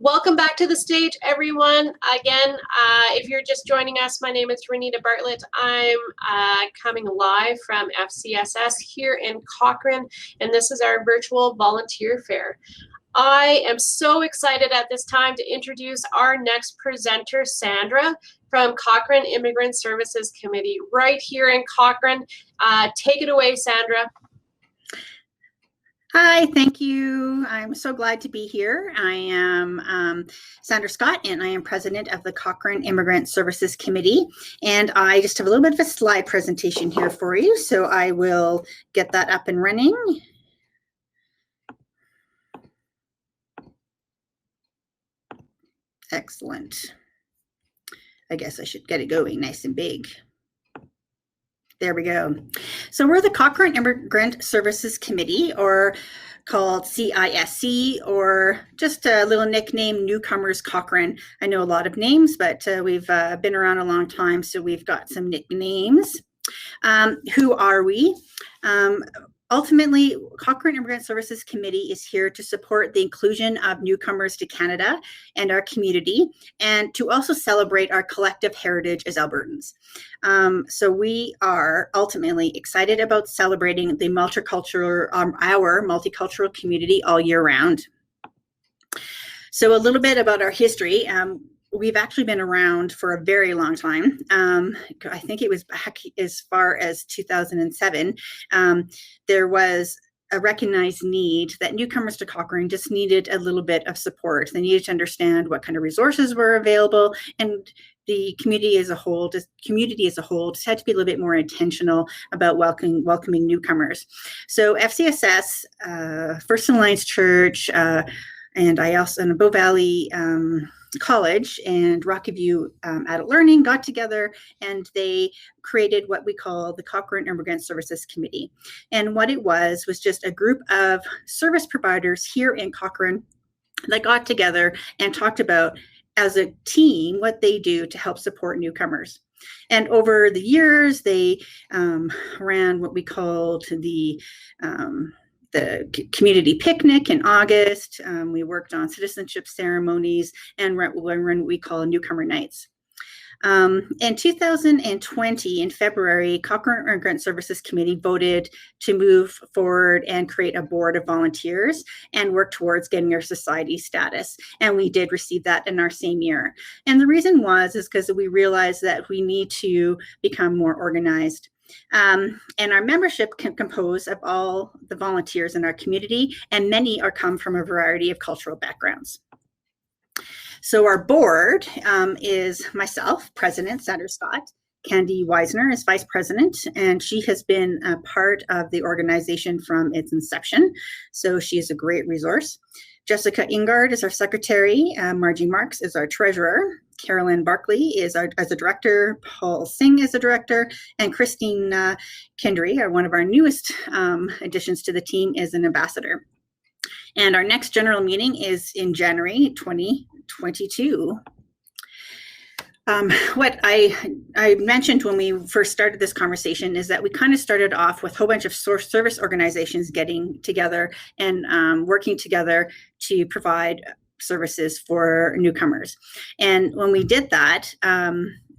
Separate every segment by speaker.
Speaker 1: Welcome back to the stage, everyone. Again, if you're just joining us, my name is Renita Bartlett. I'm coming live from FCSS here in Cochrane, and this is our virtual volunteer fair. I am so excited at this time to introduce our next presenter, Sandra, from Cochrane Immigrant Services Committee, right here in Cochrane. Take it away, Sandra.
Speaker 2: Hi, thank you. I'm so glad to be here. I am Sandra Scott, and I am president of the Cochrane Immigrant Services Committee. And I just have a little bit of a slide presentation here for you, so I will get that up and running. Excellent. I guess I should get it going nice and big. There we go. So we're the Cochrane Immigrant Services Committee, or called CISC, or just a little nickname, Newcomers Cochrane. I know a lot of names, but we've been around a long time, so we've got some nicknames. Who are we? Ultimately, Cochrane Immigrant Services Committee is here to support the inclusion of newcomers to Canada and our community, and to also celebrate our collective heritage as Albertans. So we are ultimately excited about celebrating the our multicultural community all year round. So a little bit about our history. We've actually been around for a very long time. I think it was back as far as 2007. There was a recognized need that newcomers to Cochrane just needed a little bit of support. They needed to understand what kind of resources were available, and the community as a whole just had to be a little bit more intentional about welcoming newcomers. So FCSS, First Alliance Church, and I also in Bow Valley College and Rocky View Adult Learning got together, and they created what we call the Cochrane Immigrant Services Committee. And what it was just a group of service providers here in Cochrane that got together and talked about, as a team, what they do to help support newcomers. And over the years, they ran what we called the community picnic in August. We worked on citizenship ceremonies and run what we call newcomer nights. In 2020, in February, Cochrane Immigrant Services Committee voted to move forward and create a board of volunteers and work towards getting our society status. And we did receive that in our same year. And the reason is because we realized that we need to become more organized. And our membership can compose of all the volunteers in our community, and many come from a variety of cultural backgrounds. So our board is myself, President Sandra Scott. Candy Weisner is Vice President, and she has been a part of the organization from its inception. So she is a great resource. Jessica Ingard is our secretary. Margie Marks is our treasurer. Carolyn Barkley is as a director. Paul Singh is a director. And Christine Kendry, one of our newest additions to the team, is an ambassador. And our next general meeting is in January 2022. What I mentioned when we first started this conversation is that we kind of started off with a whole bunch of service organizations getting together and working together to provide services for newcomers. And when we did that,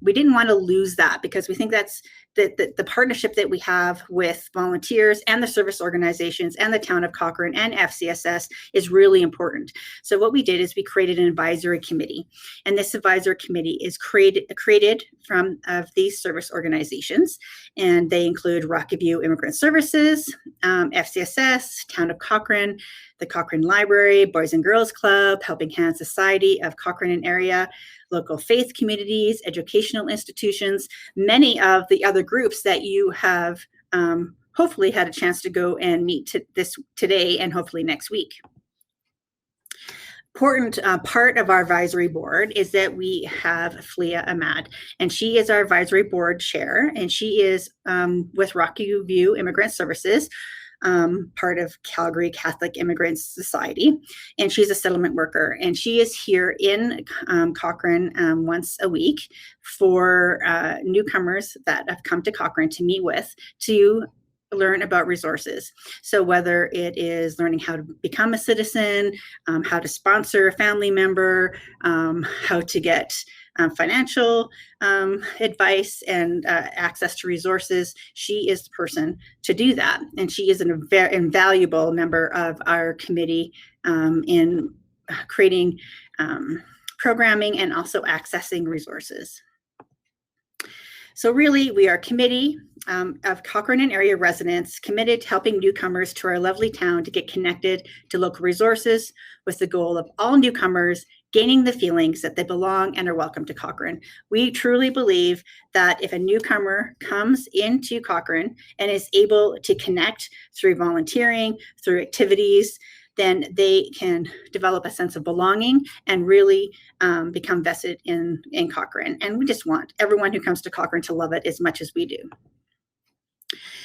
Speaker 2: we didn't want to lose that, because we think that's the partnership that we have with volunteers and the service organizations and the town of Cochrane and FCSS is really important. So what we did is we created an advisory committee, and this advisory committee is created from these service organizations, and they include Rocky View Immigrant Services, FCSS, Town of Cochrane, the Cochrane Library, Boys and Girls Club, Helping Hand Society of Cochrane and area, local faith communities, educational institutions, many of the other groups that you have hopefully had a chance to go and meet today and hopefully next week. Important part of our advisory board is that we have Flia Ahmad, and she is our advisory board chair, and she is with Rocky View Immigrant Services, part of Calgary Catholic Immigrants Society, and she's a settlement worker, and she is here in Cochrane once a week for newcomers that have come to Cochrane to meet with, to learn about resources. So whether it is learning how to become a citizen, how to sponsor a family member, how to get financial advice and access to resources, she is the person to do that. And she is an invaluable member of our committee in creating programming and also accessing resources. So really, we are a committee of Cochrane and area residents committed to helping newcomers to our lovely town to get connected to local resources with the goal of all newcomers gaining the feelings that they belong and are welcome to Cochrane. We truly believe that if a newcomer comes into Cochrane and is able to connect through volunteering, through activities, then they can develop a sense of belonging and really become vested in Cochrane. And we just want everyone who comes to Cochrane to love it as much as we do.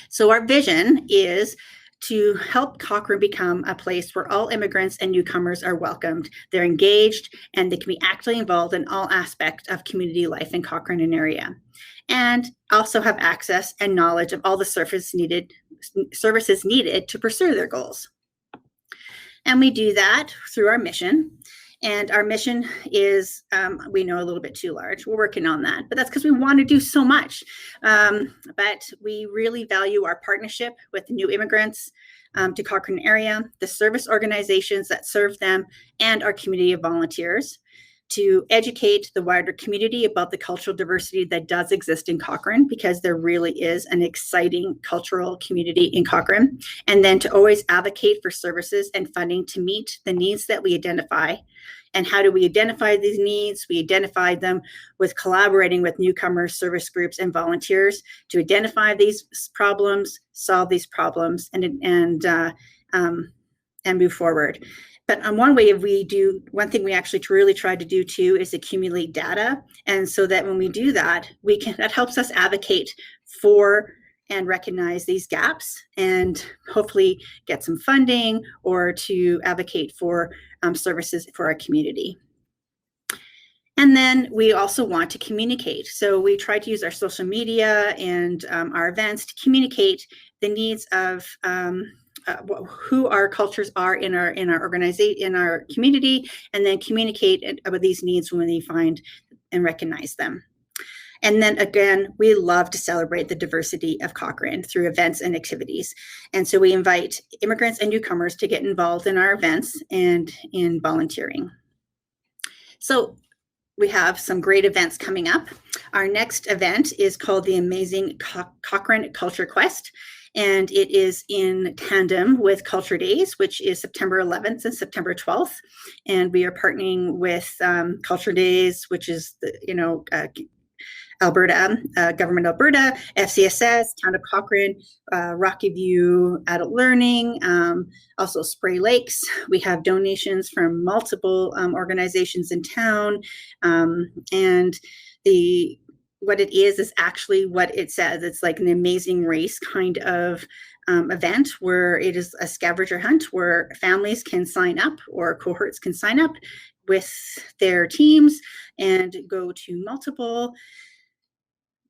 Speaker 2: So our vision is to help Cochrane become a place where all immigrants and newcomers are welcomed. They're engaged and they can be actively involved in all aspects of community life in Cochrane and area, and also have access and knowledge of all the services needed to pursue their goals. And we do that through our mission. And our mission is, we know, a little bit too large. We're working on that, but that's because we want to do so much. But we really value our partnership with the new immigrants to Cochrane area, the service organizations that serve them, and our community of volunteers to educate the wider community about the cultural diversity that does exist in Cochrane, because there really is an exciting cultural community in Cochrane. And then to always advocate for services and funding to meet the needs that we identify. And how do we identify these needs? We identify them with collaborating with newcomers, service groups, and volunteers to identify these problems, solve these problems, and move forward. But one thing we actually really try to do too is accumulate data. And so that when we do that, that helps us advocate for and recognize these gaps and hopefully get some funding or to advocate for services for our community. And then we also want to communicate. So we try to use our social media and our events to communicate the needs of who our cultures are in our organization, in our community, and then communicate about these needs when we find and recognize them. And then again, we love to celebrate the diversity of Cochrane through events and activities. And so we invite immigrants and newcomers to get involved in our events and in volunteering. So we have some great events coming up. Our next event is called the Amazing Cochrane Culture Quest. And it is in tandem with Culture Days, which is September 11th and September 12th. And we are partnering with Culture Days, which is Alberta, Government Alberta, FCSS, Town of Cochrane, Rocky View Adult Learning, also Spray Lakes. We have donations from multiple organizations in town, and what it is actually what it says. It's like an amazing race kind of event where it is a scavenger hunt where families can sign up or cohorts can sign up with their teams and go to multiple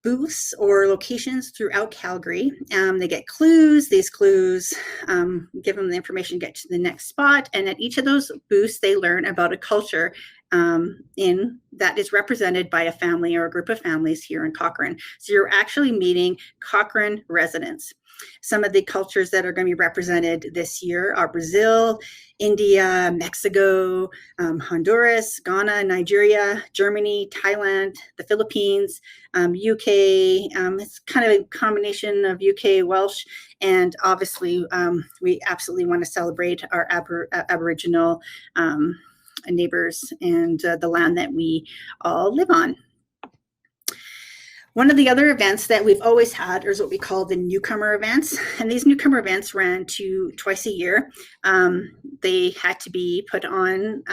Speaker 2: booths or locations throughout Calgary. They get clues. These clues give them the information to get to the next spot. And at each of those booths, they learn about a culture that is represented by a family or a group of families here in Cochrane. So you're actually meeting Cochrane residents. Some of the cultures that are going to be represented this year are Brazil, India, Mexico, Honduras, Ghana, Nigeria, Germany, Thailand, the Philippines, UK. It's kind of a combination of UK, Welsh, and obviously we absolutely want to celebrate our Aboriginal neighbors and the land that we all live on. One of the other events that we've always had is what we call the newcomer events. And these newcomer events ran twice a year. They had to be put on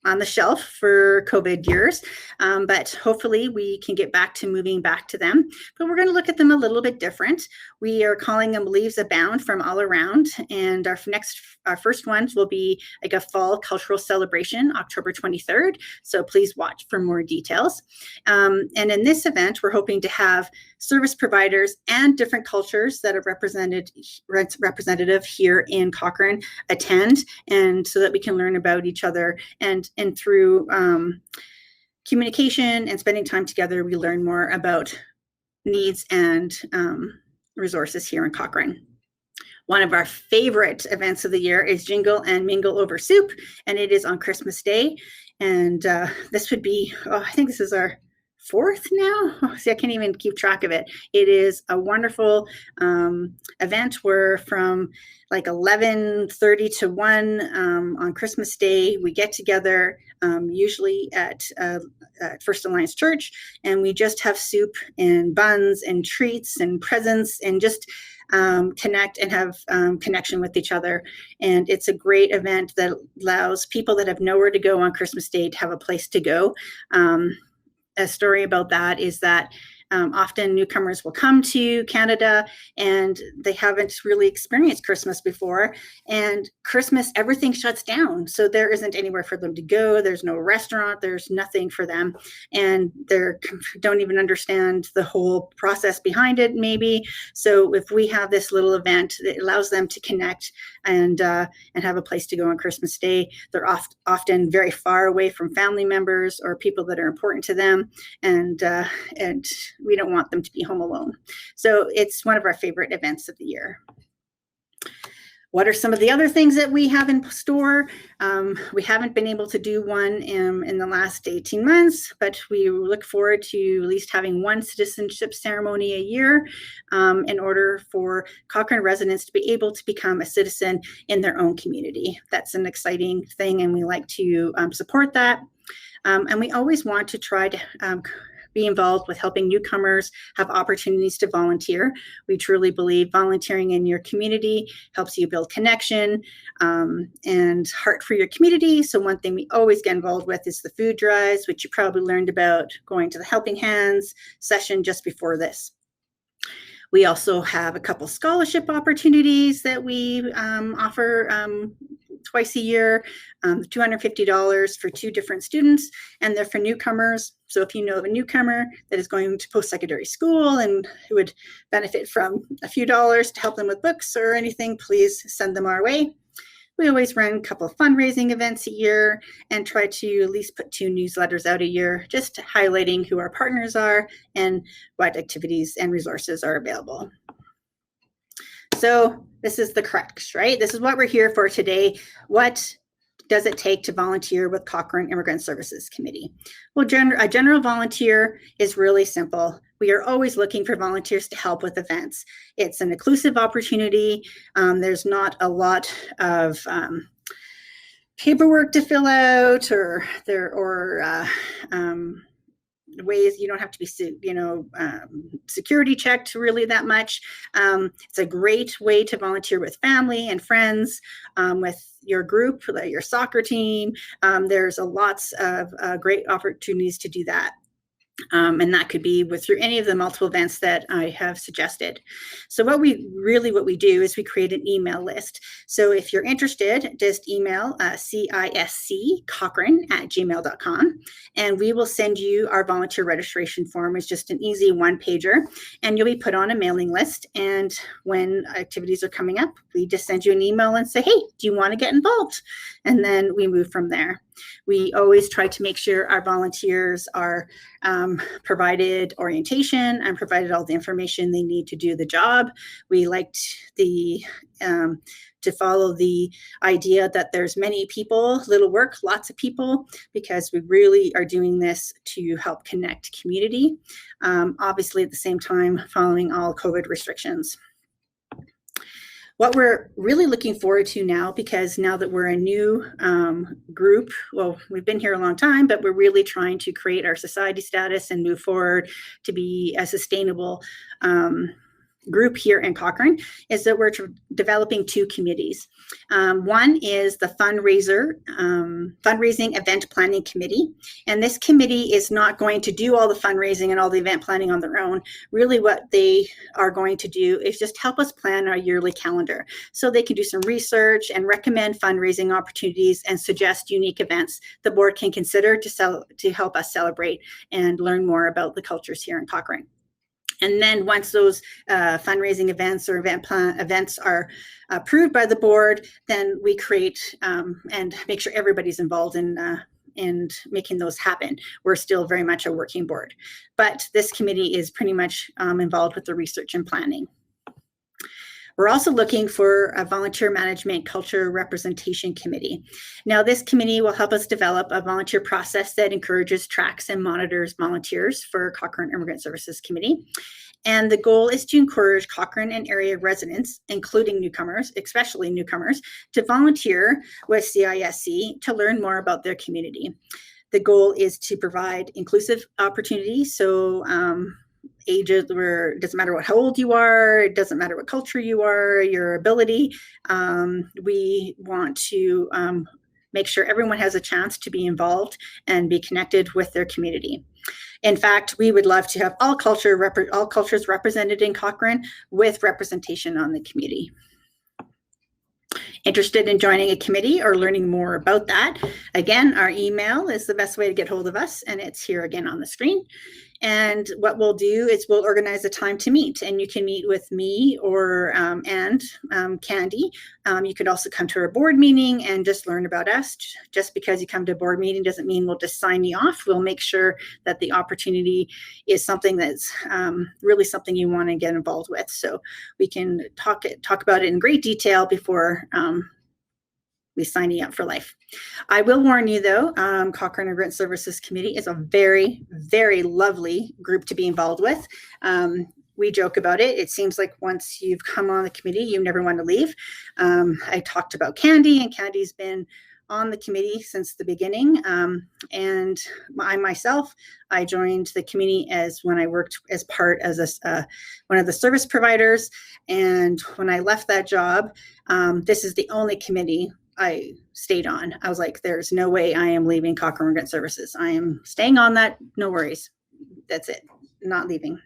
Speaker 2: on the shelf for COVID years, but hopefully we can get back to moving back to them. But we're going to look at them a little bit different. We are calling them Leaves Abound from All Around, and our first ones will be like a fall cultural celebration, October 23rd. So please watch for more details. And in this event, we're hoping to have service providers and different cultures that are representative here in Cochrane attend, and so that we can learn about each other, and through communication and spending time together, we learn more about needs and resources here in Cochrane. One of our favorite events of the year is Jingle and Mingle Over Soup, and it is on Christmas Day. And this would be, I think this is our fourth now. See, I can't even keep track of it. It is a wonderful event where from like 11:30 to 1 on Christmas Day, we get together, usually at First Alliance Church, and we just have soup and buns and treats and presents and just connect and have connection with each other. And it's a great event that allows people that have nowhere to go on Christmas Day to have a place to go. A story about that is that often newcomers will come to Canada and they haven't really experienced Christmas before. And Christmas, everything shuts down. So there isn't anywhere for them to go. There's no restaurant. There's nothing for them. And they don't even understand the whole process behind it, maybe. So if we have this little event, it allows them to connect and have a place to go on Christmas Day. They're often very far away from family members or people that are important to them. And we don't want them to be home alone. So it's one of our favorite events of the year. What are some of the other things that we have in store? We haven't been able to do one in the last 18 months, but we look forward to at least having one citizenship ceremony a year in order for Cochrane residents to be able to become a citizen in their own community. That's an exciting thing, and we like to support that. And we always want to try to be involved with helping newcomers have opportunities to volunteer. We truly believe volunteering in your community helps you build connection and heart for your community. So one thing we always get involved with is the food drives, which you probably learned about going to the Helping Hands session just before this. We also have a couple scholarship opportunities that we offer twice a year, $250 for 2 different students, and they're for newcomers. So if you know of a newcomer that is going to post-secondary school and who would benefit from a few dollars to help them with books or anything, please send them our way. We always run a couple of fundraising events a year and try to at least put 2 newsletters out a year, just highlighting who our partners are and what activities and resources are available. So this is the crux, right? This is what we're here for today. What does it take to volunteer with Cochrane Immigrant Services Committee? Well, a general volunteer is really simple. We are always looking for volunteers to help with events. It's an inclusive opportunity. There's not a lot of paperwork to fill out, or ways you don't have to be security checked really that much. It's a great way to volunteer with family and friends, with your group, your soccer team. There's lots of great opportunities to do that. And that could be through any of the multiple events that I have suggested. So what we do is we create an email list. So if you're interested, just email cisccochrane@gmail.com, and we will send you our volunteer registration form. It's just an easy 1-pager, and you'll be put on a mailing list. And when activities are coming up, we just send you an email and say, hey, do you want to get involved? And then we move from there. We always try to make sure our volunteers are provided orientation and provided all the information they need to do the job. We liked to follow the idea that there's many people, little work, lots of people, because we really are doing this to help connect community, obviously at the same time following all COVID restrictions. What we're really looking forward to now, because now that we're a new group, well, we've been here a long time, but we're really trying to create our society status and move forward to be a sustainable group here in Cochrane is that we're developing two committees. One is the fundraising event planning committee. And this committee is not going to do all the fundraising and all the event planning on their own. Really what they are going to do is just help us plan our yearly calendar. So they can do some research and recommend fundraising opportunities and suggest unique events the board can consider to help us celebrate and learn more about the cultures here in Cochrane. And then once those fundraising events or events are approved by the board, then we create and make sure everybody's involved in making those happen. We're still very much a working board, but this committee is pretty much involved with the research and planning. We're also looking for a volunteer management culture representation committee. Now, this committee will help us develop a volunteer process that encourages, tracks, and monitors volunteers for Cochrane Immigrant Services Committee. And the goal is to encourage Cochrane and area residents, including newcomers, especially newcomers, to volunteer with CISC to learn more about their community. The goal is to provide inclusive opportunities, so ages where it doesn't matter how old you are, it doesn't matter what culture you are, your ability. We want to make sure everyone has a chance to be involved and be connected with their community. In fact, we would love to have all cultures represented in Cochrane with representation on the committee. Interested in joining a committee or learning more about that? Again, our email is the best way to get hold of us, and it's here again on the screen. And what we'll do is we'll organize a time to meet, and you can meet with me or Candy. You could also come to our board meeting and just learn about us. Just because you come to a board meeting doesn't mean we'll just sign you off. We'll make sure that the opportunity is something that's really something you want to get involved with. So we can talk about it in great detail before we sign you up for life. I will warn you though, Cochrane Immigrant Services Committee is a very, very lovely group to be involved with. We joke about it. It seems like once you've come on the committee, you never want to leave. I talked about Candy, and Candy's been on the committee since the beginning. And I joined the committee when I worked as one of the service providers. And when I left that job, this is the only committee I stayed on. I was like, there's no way I am leaving Cochrane Immigrant Services. I am staying on that. No worries. That's it. Not leaving.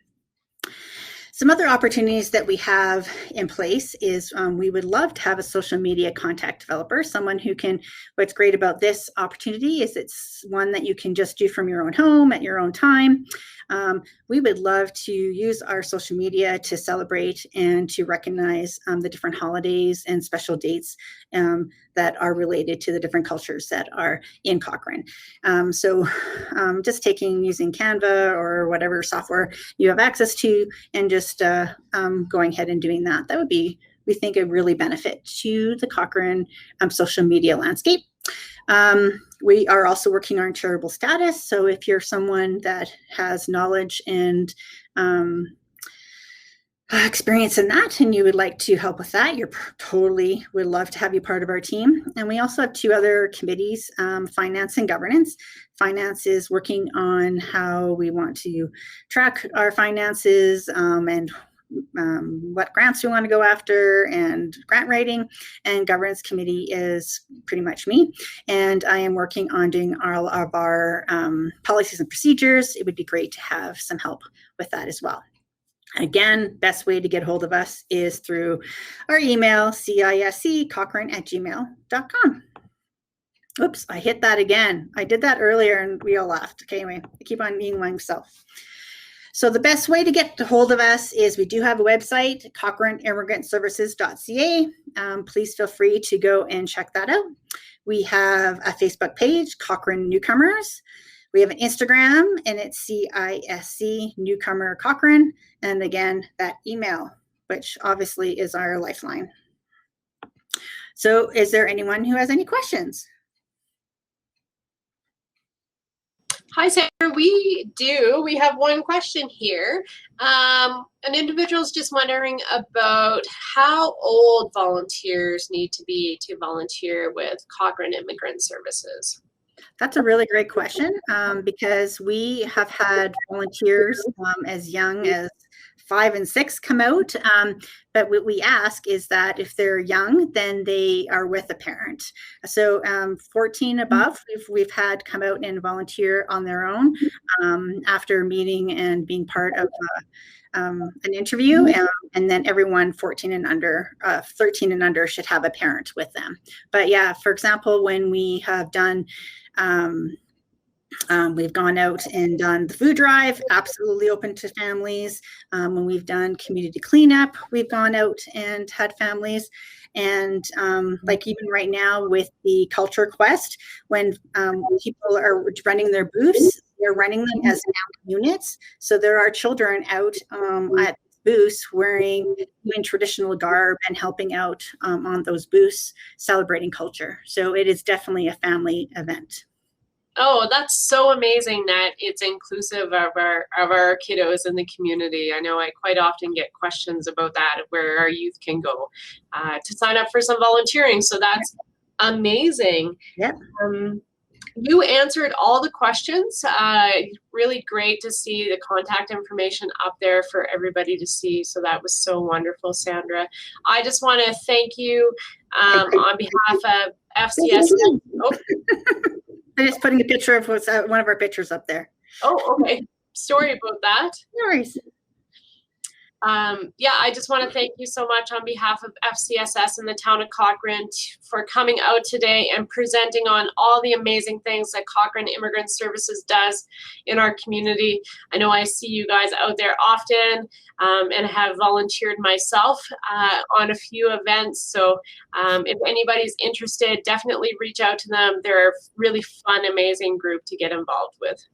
Speaker 2: Some other opportunities that we have in place is we would love to have a social media contact developer, someone who can, what's great about this opportunity is it's one that you can just do from your own home at your own time. We would love to use our social media to celebrate and to recognize the different holidays and special dates that are related to the different cultures that are in Cochrane. So just using Canva or whatever software you have access to and just going ahead and doing that. That would be, we think, a really benefit to the Cochrane social media landscape. We are also working on charitable status. So if you're someone that has knowledge and experience in that and you would like to help with that, would love to have you part of our team. And we also have two other committees, finance and governance. Finance is working on how we want to track our finances and what grants we want to go after and grant writing, and governance committee is pretty much me, and I am working on doing all of our policies and procedures. It would be great to have some help with that as well. Again, best way to get hold of us is through our email, cisccochrane@gmail.com. Oops, I hit that again. I did that earlier and we all laughed. Okay, anyway, I keep on being myself. So the best way to get a hold of us is we do have a website, cochraneimmigrantsservices.ca. Please feel free to go and check that out. We have a Facebook page, Cochrane Newcomers. We have an Instagram, and it's CISC Newcomer Cochrane. And again, that email, which obviously is our lifeline. So is there anyone who has any questions?
Speaker 1: Hi, Sandra. We do. We have one question here. An individual is just wondering about how old volunteers need to be to volunteer with Cochrane Immigrant Services.
Speaker 2: That's a really great question because we have had volunteers as young as 5 and 6 come out. But what we ask is that if they're young, then they are with a parent. So 14 above, we've had come out and volunteer on their own after meeting and being part of an interview, and then everyone 14 and under, 13 and under should have a parent with them. But yeah, for example, when we have done we've gone out and done the food drive, absolutely open to families. When we've done community cleanup, we've gone out and had families. And like even right now with the Culture Quest, when people are running their booths, they're running them as units. So there are children out at booths wearing traditional garb and helping out on those booths, celebrating culture. So it is definitely a family event.
Speaker 1: Oh, that's so amazing that it's inclusive of our kiddos in the community. I know I quite often get questions about that, where our youth can go to sign up for some volunteering. So that's amazing.
Speaker 2: Yeah.
Speaker 1: You answered all the questions. Really great to see the contact information up there for everybody to see. So that was so wonderful, Sandra. I just want to thank you on behalf of FCS. Oh.
Speaker 2: I'm just putting a picture of what's one of our pictures up there.
Speaker 1: Oh, okay. Sorry about that.
Speaker 2: No worries.
Speaker 1: Yeah, I just want to thank you so much on behalf of FCSS and the town of Cochrane for coming out today and presenting on all the amazing things that Cochrane Immigrant Services does in our community. I know I see you guys out there often and have volunteered myself on a few events. So if anybody's interested, definitely reach out to them. They're a really fun, amazing group to get involved with.